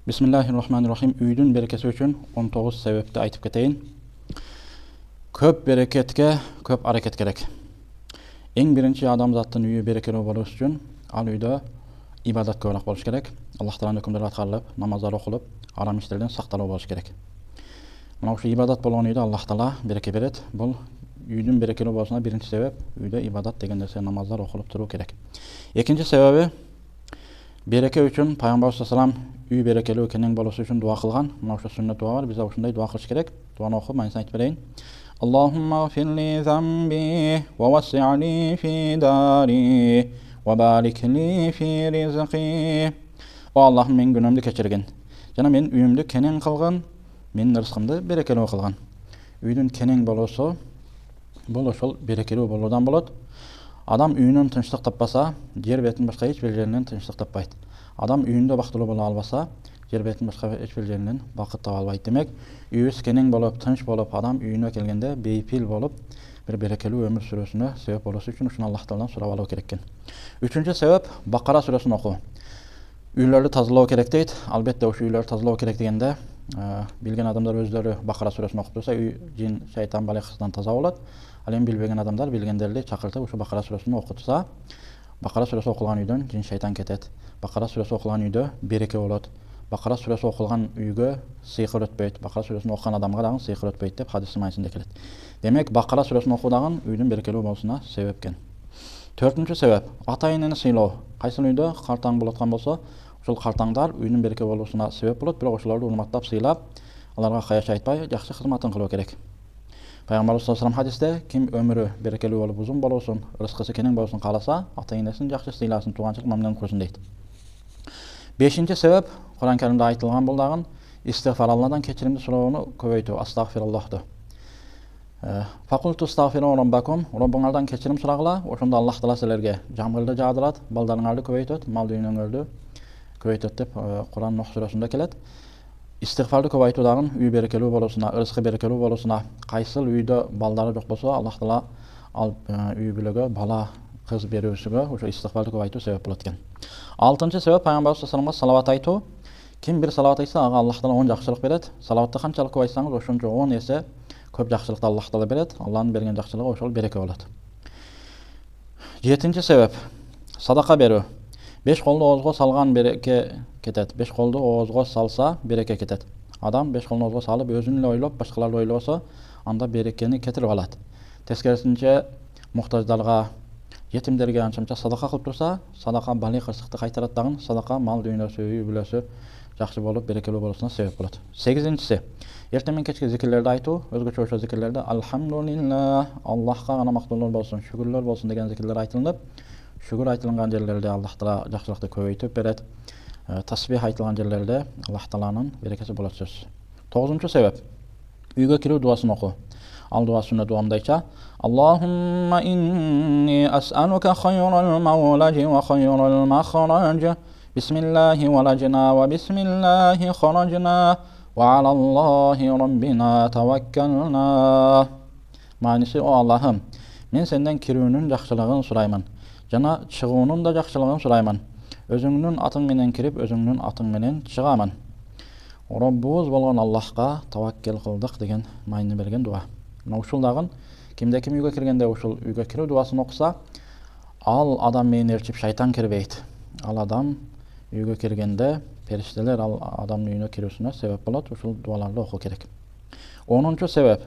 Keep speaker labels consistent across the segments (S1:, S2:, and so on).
S1: Bismillahirrahmanirrahim. Үйдүн берекеси үчүн 19 себепти айтып кетейин. Көп берекетке көп аракет керек. Эң биринчи адамзаттын үйү берекелүү болуш үчүн ал үйдө ибадат көбүрөөк болуш керек. Аллах тааланын өкүмдөрү аткарылып, намаздар окулуп, арам иштерден сакталуу болуш керек. Мына ушул ибадат болгон үйдө Аллах таала береке берет. Бул үйдүн берекелүү болушуна биринчи себеп үйдө ибадат деген нерсе, намаздар окулуп туруу керек. Экинчи себеби береке үчүн Пайгамбарыбыз салам үй берекелүү кенең болушу үчүн дуа кылган. Мына ошо сүннөт дуа бар. Биз ушундай дуа кылыш керек. Дуаны окуп, майнысын айтып берейин. Аллахумма гфирли замби ва васси'ли фи дари ва барик ли фи ризқи. О Аллахым, мен күнөөмдү кечиргин жана менин үйүмдү кенең кылгын, менин рызкымды берекелүү кылгын. Үйдүн кенең болуусу бул ошол берекелүү болуудан болот. Адам үйүнөн тынчтык таппаса, жер бетинин башка эч бир жеринен тынчтык таппайт. Адам үйүндө бактылуу боло албаса, жер бетинин башка эч бир жеринен бакыт таба албайт. Демек, үйүбүз кенең болуп, тынч болуп, адам үйүнө келгенде бейпил болуп, бир берекелүү өмүр сүрүүсүнө себеп болушу үчүн ушуну Аллах Тааладан сурап алуу керек экен. Үчүнчү себеп Бакара сүрөсүн окуу. Үйлөрдү тазалоо керек дейт. Албетте ушу үйлөрдү тазалоо керек дегенде, билген адамдар өздөрү Бакара сүрөсүн окуп турса, үй жин, шайтан балакысынан таза болот. Ал эми билбеген адамдар билгендерди чакыртып ушу Бакара сүрөсүн окутса, Бакара сүрөсү окулган үйдөн жин, шайтан кетет. Бакара сүрөсү окулган үйдө береке болот. Бакара сүрөсү окулган үйгө сыйкыр өтпөйт. Бакара сүрөсүн окуган адамга дагы сыйкыр өтпөйт деп хадистин майысында келет. Демек, Бакара сүрөсүн окуу дагы үйдүн берекелүү болушуна себеп экен. Төртүнчү себеп ата энени сыйлоо. Кайсыл үйдө картаң болоткан болсо, ушул картаңдар үйдүн береке болушуна себеп болот. Бирок ошолорду урматтап, сыйлап, аларга каяч айтпай, жакшы кызматын кылуу керек. Пайгамбарыбыз саллаллаху алейхи ва саллям хадисте, ким өмүрү берекелүү болуп, узун болушун, рызкысы кенең болушун кааласа, ата энесин жакшы сыйласын, тууганчылык мамилени кылсын дейт. Бешинчи себеп Кур'ан Каримде айтылган бул дагы истигфар, Алладан кечиримди суроону көбөйтүү, астагфируллахты. Факулту астагфиру раббакум, Роббуңардан кечирим сурагыла, ошондо Аллах Таала силерге жамгырды жаадырат, балдарыңарды көбөйтөт, мал дүйнөңөрдү көбөйтөт деп Кур'ан Нух сүрөсүндө келет. Истигфарды көп айтуу дагы үй берекелүү болушуна, рызкы берекелүү болушуна, кайсыл үйдө балдары жок болсо, Аллах Таала ал үй бүлөгө бала, кыз берүүсүгө ошо истигфарды көп айтуу себеп болот экен. Алтынчы себеп Пайгамбарыбыз салламга салават айтуу. Ким бир салават айтса, ага Аллах Таала 10 жакшылык берет. Салаватты канчалык көп айтсаңыз, ошончо 10 эсе көп жакшылыкты Аллах Таала берет. Алланын берген жакшылыгы ошол береке болот. Жетинчи себеп садака берүү. 5 колду оозго салган береке кетет. 5 колду оозго салса береке кетет. Адам 5 колун оозго салып өзүн эле ойлоп, башкаларды ойлобосо, анда берекени кетирип алат. Тескерисинче муктаждарга, жетимдерге анча-мынча садака кылып турса, садака бали кырсыкты кайтарат дагы, садака мал дүйнөсү, үй бүлөсү жакшы болуп, берекелүү болушуна себеп болот. Сегизинчиси эртең менен кечки зикирлерди айтуу, өзгөчө ошо зикирлерди Алхамдулилlah, Аллахка гана мактуулар болсун, шүгүрлөр болсун деген зикирлер айтылып, шүгүр айтылган жерлерде Аллах Таала жакшылыкты көбөйтүп берет. Тасбих айтылган жерлерде Аллах Тааланын берекеси болот сөзсүз. Тогузунчу себеп үйгө кирүү дуасын окуу. Ал дуа сүннөт дуамдайча: Аллахумма инни ас'алука хайрал мавлажи ва хайрал махраж. Бисмиллахи валажна ва бисмиллахи харажна ва алаллахи раббина таваккална. Маниси: о Аллахым, мен сенден кирүүнүн жакшылыгын сураймын, жана чыгуунун да жакшылыгын сураймын. Өзүңнүн атың менен кирип, өзүңнүн атың менен чыгамын. Роббубуз болгон Аллахка таваккел кылдык деген майны берген дуа. Мына ушул дагы кимде ким үйгө киргенде ушул үйгө кирүү дуасын окуса, ал адам менен ээрчип шайтан кирбейт. Ал адам үйгө киргенде периштелер ал адамдын үйүнө кирүүсүнө себеп болот. Ушул дуаларды окуу керек. 10-чу себеп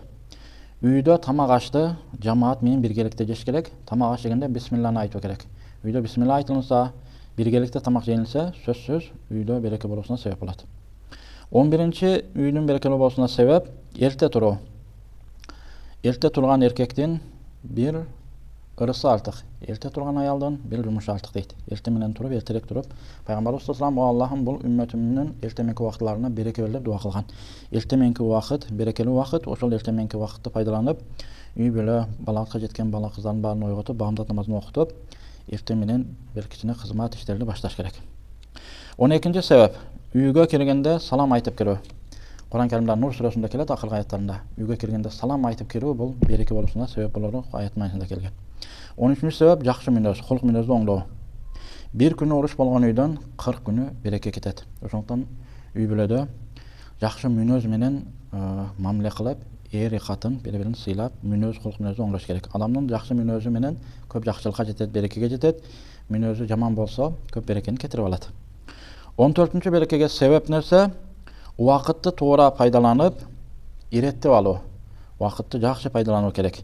S1: үйдө тамак ашты жамаат менен биргеликте жеш керек. Тамак аш жегенде бисмилланы айтуу керек. Үйдө бисмилла айтылса, биргеликте тамак жейилсе, сөзсүз үйдө береке болушуна себеп болот. 11-чи үйдүн берекелүү болушуна себеп эрте туруу. Эрте турган эркектин бир ырысы артык, эрте турган аялдын бир жумушу артык дейт. Эрте менен туруп, эртерээк туруп, Пайгамбарыбыз саллаллаху алейхи ва саллям: бул үммөтүмдүн эрте мененки убактыларына береке бер деп дуа кылган. Эрте мененки убакыт берекелүү убакыт, ошол эрте мененки убакытты пайдаланып, үй бүлө, балага жеткен бала кыздардын баарын ойготуп, баамдат намазын окутуп, эрте менен бир кичине кызмат иштерди башташ керек. 12-чи себеп үйгө киргенде салам айтып кирүү. Кур'ан Каримде Нур сүрөсүндө келет, акыркы аяттарында. Үйгө киргенде салам айтып кирүү бул береке болушуна себеп болору аят майысында келген. 13-чү себеп жакшы мүнөз, кулк мүнөздү оңдоо. Bir күнү уруш болгон үйдөн 40 күнү береке кетет. Ошондуктан үй бүлөдө жакшы мүнөз менен мамиле кылып, ери катын бири-бирин сыйлап, мүнөз кулк мүнөздү оңдош керек. Адамдын жакшы мүнөзү менен көп жакшылыкка жетет, берекеге жетет. Мүнөзү жаман болсо, көп берекени кетирип алат. 14-cü берекеге себеп нерсе? Убакытты туура пайдаланып, иреттеп алуу. Убакытты жакшы пайдалануу керек.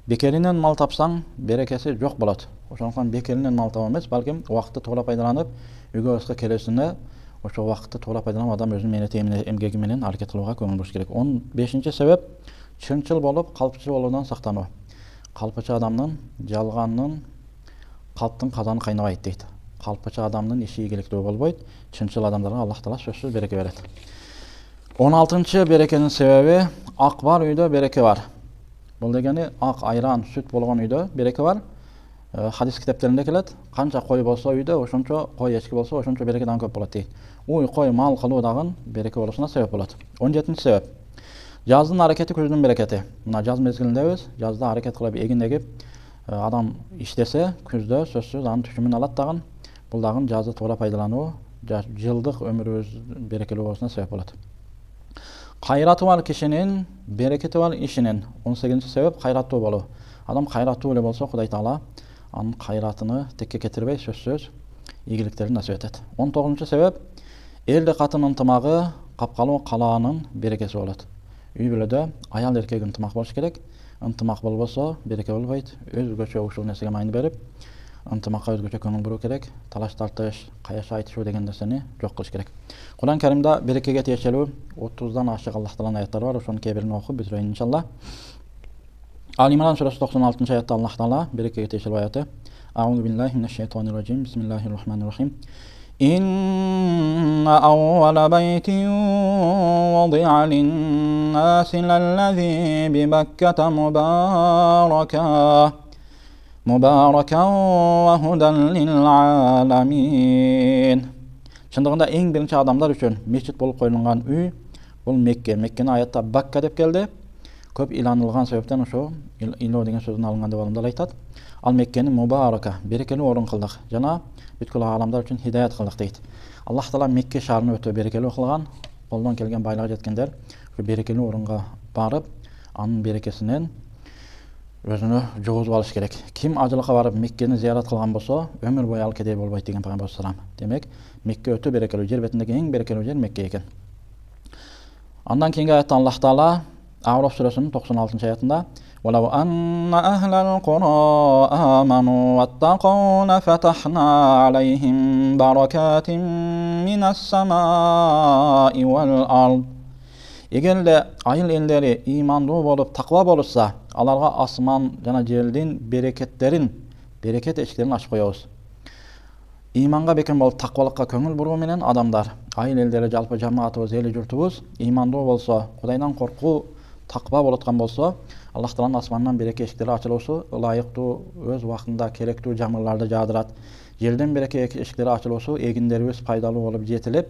S1: Бекеринен мал тапсаң, берекеси жок болот. Ошондуктан бекеринен мал таап эмес, балким убакытты туура пайдаланып, үйгө ысқа келесине ошо убакытты туура пайдаланып, адам өзүнүн мээнети эмгеги менен аракет кылууга көңүл буруш керек. 15-ci себеп чынчыл болуп, калпчы болуудан сактануу. Калпчы адамдын жалгандын калптын казаны кайнабайт дейт. Калпчы адамдын иши ийгиликтүү болбойт. Чынчыл адамдарга Аллах Таала сөзсүз береке берет. 16-cı берекенин себеби ак бар үйдө береке бар. Бул дегени ак айран, сүт болгон үйдө береке бар. Хадис китептеринде келет. Канча кой болсо үйдө, ошончо кой эчки болсо, ошончо берекеден көп болот дейт. Уй кой мал кылуу дагы береке болушуна себеп болот. 17-ci себеп жаздын аракети күздүн берекети. Мына жаз мезгилиндебиз, жазда аракет кылып эгин эгип, адам иштесе, күздө сөзсүз анын түшүмүн алат дагы. Бул дагы жазды туура пайдалануу, жылдык өмүрүбүз берекелүү болушуна себеп болот. Кайраты бар кишинин, берекети бар ишинин 18-ci себеп кайраттуу болуу. Адам кайраттуу эле болсо, Кудай Таала анын кайратыны текке кетирбей, сөзсүз ийгиликтерин насип этет. 19-cı себеп элде катын ынтымагы, капкалуу калаанын берекеси болот. Үй бүлөдө аял эркек ынтымак болуш керек. Ынтымак болбосо береке болбойт. Өзгөчө ушул нерсеге майны берип, ынтымакка өзгөчө көңүл буруу керек. Талаш тартыш, каяша айтышуу деген нерсени жок кылыш керек. Кур'ан Каримде берекеге тиешелүү 30-дан ашык Аллах Тааланын аяттары бар. Ошонун кээ бирин окуп бүтүрөйүн иншалла. Ал-Имран surasi 96-cı ayette Allah Taala berekeye teşekkür ayeti. Euzu billahi mineşşeytanirracim. Bismillahirrahmanirrahim. İnne awwala beytin wudi'a lin-nasi lellezî bi Bekkete mubarakan ve huden lil-âlemin. Çındığında en birinci adamlar üçün mescit bolup koyulgan üy bul Mekke. Mekke'nin ayette Bakka dep geldi. Көп иланылган себептен ошо ило деген сөздүн алынган деп алымдар айтат. Ал Меккени мубарака, берекелүү орун кылдык. Жана бүткүл ааламдар үчүн хидаят кылдык дейт. Аллах Таала Мекке шаарын өтө берекелүү кылган. Колдон келген байлыгы жеткендер ушу берекелүү орунга барып, анын берекесинен өзүнө жогузуп алыш керек. Ким ажылыкка барып Меккени зыярат кылган болсо, өмүр бою ал кедей болбойт деген пайгамбар салам. Демек, Мекке өтө берекелүү, жер бетиндеги эң берекелүү жер Мекке экен. Андан кийинки аятта Аллах Таала A'raf surasının 96-cı ayetinde وَلَوْ أَنَّ أَهْلَ الْقُرَىٰ آمَنُوا وَاتَّقَوْا لَفَتَحْنَا عَلَيْهِمْ بَرَكَاتٍ مِنَ السَّمَاءِ وَالْأَرْضِ Egerle ayıl elleri imandуу bolup takva bolursa, alarga asman jana жердин bereket eşiklerini açıp koyabız. İmanга бекем болуп таквалыкка көңүл буруу менен адамдар, айыл элдери жалпы жамаатыбыз, эли журтубуз имандуу болсо, Кудайдан коркуу, таква болоткан болсо, Аллах Тааланын асманынан береке эшиктери ачылуусу ылайыктуу, өз убактында керектүү жамырларды жаадырат. Жерден береке эшиктери ачылуусу эгиндерибиз пайдалуу болуп жетилип,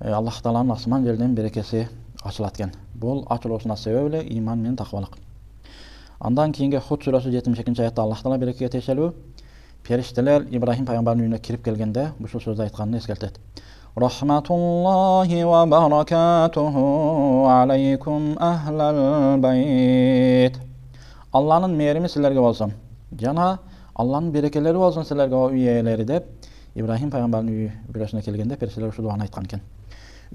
S1: Аллах Тааланын асман жерден берекеси ачылат экен. Бул ачылуусуна себеп эле иман менен таквалык. Андан кийинки Худ surasi 72-ci ayetте Аллах Таала берекеге тиешелүү периштелер Ибрахим пайгамбардын үйүнө кирип келгенде ушул сөздү айтканын эскертет. Rahmatullahi ve barakatuhu aleykum ahlal bayt. Allah'ın mehrimi sizlerge olsun. Jana Allah'ın berekeleri olsun sizlerge o üyeleri dep İbrahim peygamberin үйү bürösüne kelgende perişteler uşu duanı aytkan eken.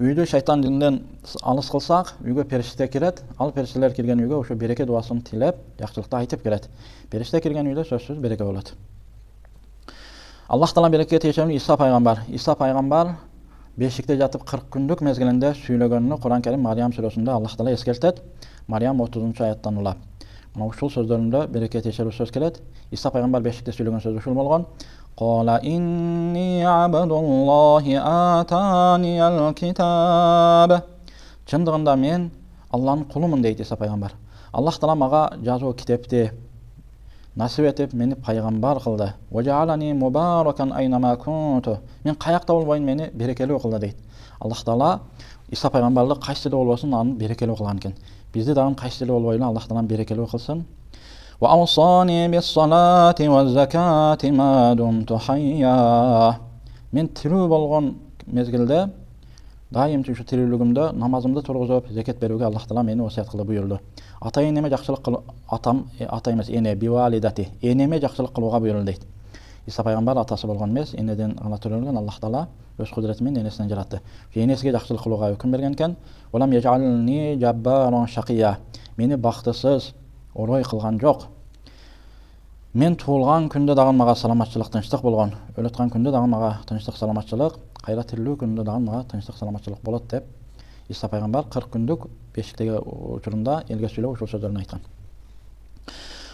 S1: Үйдү шайтан дининен алыс кылсак, үйгө периште кирет. Ал периштелер кирген үйгө ошо береке дуасын тилеп, жакшылыкты айтып кирет. Периште кирген үйдө сөзсүз береке болот. Аллах Таала берекеге тиешелүү Иса пайгамбар. Иса пайгамбар бешикте жатып 40 күндүк мезгилинде сүйлөгөнүнү Кур'ан Карим Мариям сүрөсүндө Аллах Таала эскертет. Мариям 30-cı аяттан улап. Мына ушул сөздөрүндө береке тиешелүү сөз келет. Иса пайгамбар бешикте сүйлөгөн сөз ушул болгон. Qala inni abdullahi ataniyal kitab. Чындыгында мен Алланын кулумун дейт Иса пайгамбар. Аллах Таала мага жазуу китепти насип этип мени пайгамбар кылды. Важалани мубаракан айнама кунту. Мен каякта болбойн мени берекелүү кылды дейт. Аллах Таала Иса пайгамбарды кайсыда болбосун анын берекелүү кылган экен. Бизди дагы кайсыда болбойлу Аллах Таалам берекелүү кылсын. Wa awsani bis-salati waz-zakati ma dumtu hayya. Мен тирүү болгон мезгилде Дайым ушу тирүүлүгүмдө намазымды тургузуп, зекет берүүгө Аллах Таала мени васият кылып буйрду. Ата энеме жакшылык кыл, ата эмес, эне бивалидати, энеме жакшылык кылууга буйрулду дейт. Иса пайгамбар атасы болгон эмес, энеден гана төрөлгөн. Аллах Таала өз кудрети менен энесинен жаратты. Энесиге жакшылык кылууга өкүм берген экен. Улам яжални жаббарон шакия. Мени бактысыз орой кылган жок. Мен туулган күндө дагы мага саламатчылык, тынчтык болгон. Өлөткөн күндө дагы мага тынчтык, саламатчылык, кайра тирилүү күндө дагы мага тынчтык, саламатчылык болот деп Иса пайгамбар 40 күндүк бешиктеги учурунда элге сүйлөп ушул сөздөрүн айткан.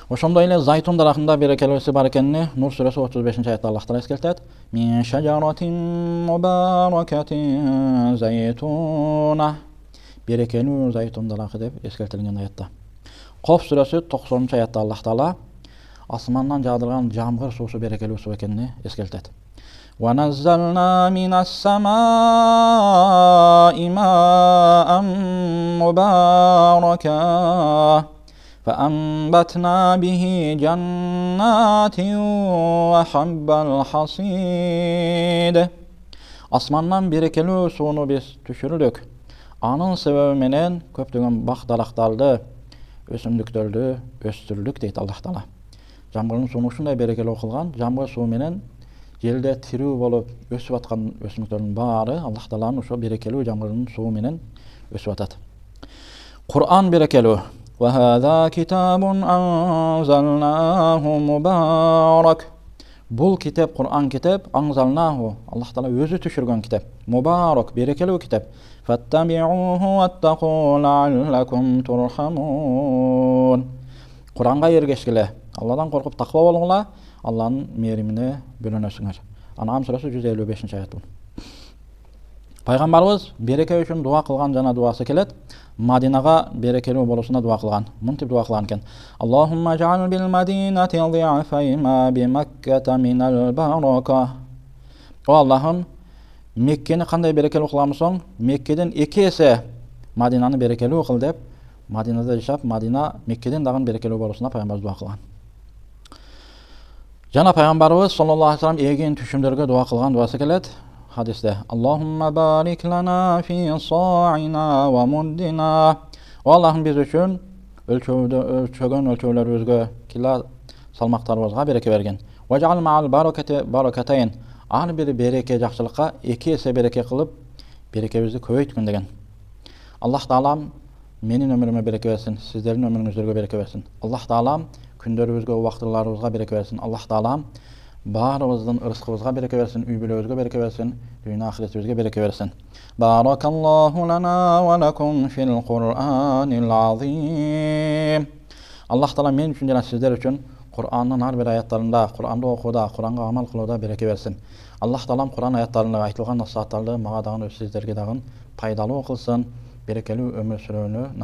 S1: Ошондой эле Зайтун дарахында берекелүүсү бар экенин Нур сүрөсү 35-аятта Аллах Таала эскертет. Мин шажаратин мубаракатин зайтуна. Берекелүү Зайтун дарахы деп эскертилген аятта. Коф сүрөсү 90-аятта Аллах Таала асмандан жаадырган жамгыр суусу берекелүү суу экенин эскертет. Ва наззална минас самаи маан мубарака فأنبتنا به جنات وحب الحصيد. Asmandan берекелүү сууну биз түшүрдүк. Анын себеби менен көптөгөн бак дарактарды, өсүмдүктөрдү өстүрдүк дейт Аллах Таала. Жамгырдын сууну ушундай берекелүү кылган, жамгыр суу менен жерде тирүү болуп өсүп аткан өсүмдүктөрдүн баары Аллах Тааланын ошо берекелүү жамгырдын суу менен өсүп атат. Кур'ан берекелүү. وَهَذَا كِتَابٌ أَنزَلْنَاهُ مُبَارَكٌ. Бул китеп, Кур'ан китеп, анзалнаху, Аллах Таала өзү түшүргөн китеп. Мубарак, берекелүү китеп. Фаттаби'уху ваттaqу ла'аллакум турхамун. Куранга эргешкиле, Алладан коркуп таква болгула, Алланын мээримине бөлөнөсүңөр. Ан'ам сүрөсү 155-аят бул. Пайгамбарыбыз береке үчүн дуа кылган жана дуасы келет. Мадинага берекелүү болушуна дуа кылган. Мынтип дуа кылган экен. Аллахумма жа'ал бил мадинати ضعفيما بمكة من البركة. О Аллахым, Меккени кандай берекелүү кыламысың? Меккеден 2 эсе Мадинаны берекелүү кыл деп, Мадинада жашап, Мадина Меккеден дагы берекелүү болушуна пайгамбар дуа кылган. Жана пайгамбарыбыз саллаллаху алейхи ва саллям эгин түшүмдөргө дуа кылган дуасы келет. Hadiste Allahumma barik lana fi sa'ina wa muddina. O Allah'ım biz üçün ölçөгөн ölçöөлөрүбүзгө, кила салмактарыбызга береке берген. Wa ja'al ma'al barakatayn. Ар бир береке жакшылыкка 2 эсе береке кылып, берекебизди көбөйткүн деген. Аллах Таалам менин өмүрүмө береке берсин, сиздердин өмүрүңүздөргө береке берсин. Аллах Таалам күндөрүбүзгө, убактыларыбызга береке берсин. Аллах Таалам баарыбыздын ырыскыбызга береке берсин, үй бүлөбүзгө береке берсин, дүйнө ахиретибизге береке берсин. Баракаллаху лана ва лакум фил Кур'анил азим. Аллах Таала мен үчүн жана сиздер үчүн Кур'андын ар бир аяттарында, Кур'анды окууда, Кур'анга амал кылууда береке берсин. Аллах Таалам Кур'ан аяттарында айтылган насааттарды мага дагы, сиздерге дагы пайдалуу кылсын, берекелүү өмүр сүрүүнү